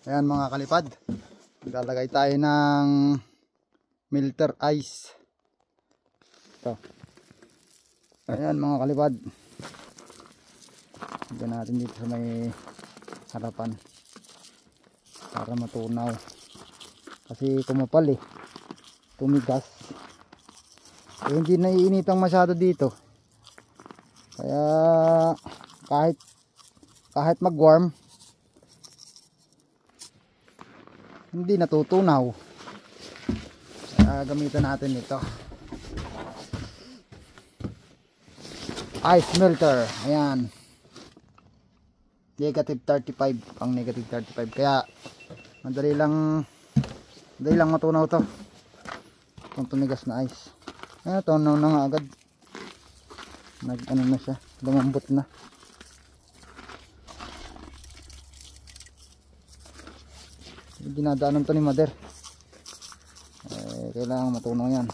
Ayan mga kalipad, maglalagay tayo ng melter ice. Ito. Ayan mga kalipad, lagyan natin dito sa may harapan para matunaw, kasi kumapal tumigas, hindi naiinitang masyado dito, kaya kahit mag-warm hindi natutunaw. Kaya gamitan natin ito, ice melter. Ayan, negative 35 ang negative 35, kaya madali lang matunaw to kung tumigas na ice. Ayan, tunaw na nga agad, ano na siya, lumambot na. Dinadaanan to ni Mother, kailangan matunaw yan.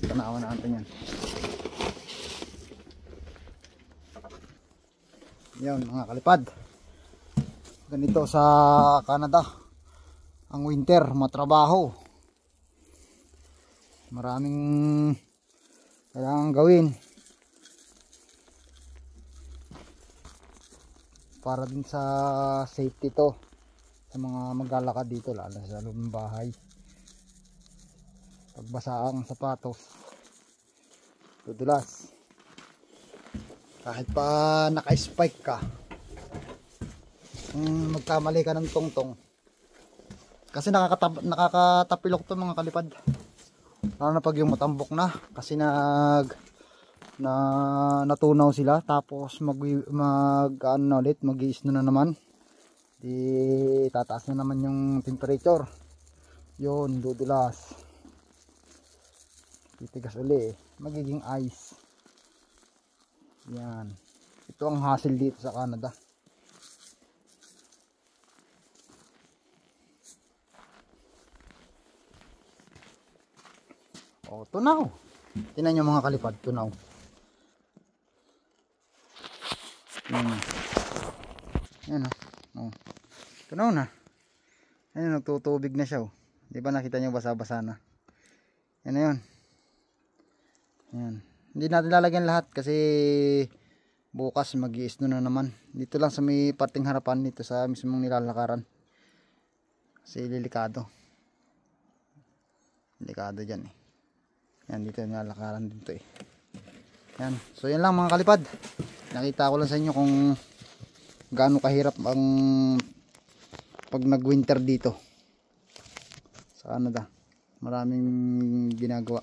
Tanawan natin yan. Yan mga kalipad, ganito sa Canada ang winter, matrabaho, maraming kailangan gawin para din sa safety to sa mga maglalakad dito, lalo sa loob ng bahay. Pagbasa ang sapatos, dudulas, kahit pa naka-spike ka, kung magkamali ka ng tongtong, kasi nakakatapilok to mga kalipad, lalo na pag yung matambok na, kasi natunaw sila, tapos ano ulit, mag-i-snow na naman, di tataas na naman yung temperature, yun, dudulas, titigas uli, magiging ice. Yan, ito ang hassle dito sa Canada. Tunaw, tingnan nyo mga kalipad, tunaw. Yan tunaw na. Ayun, nagtutubig na siya. Di ba nakita nyo, basa-basa na. Yan na yun. Yan. Hindi natin lalagyan lahat kasi bukas mag-i-snow na naman. Dito lang sa may parting harapan, dito sa mismong nilalakaran. Kasi delikado. Delikado dyan Yan, dito nilalakaran dito Yan. So yan lang mga kalipad. Nakita ko lang sa inyo kung gaano kahirap ang pag nag-winter dito sa Canada. Maraming ginagawa.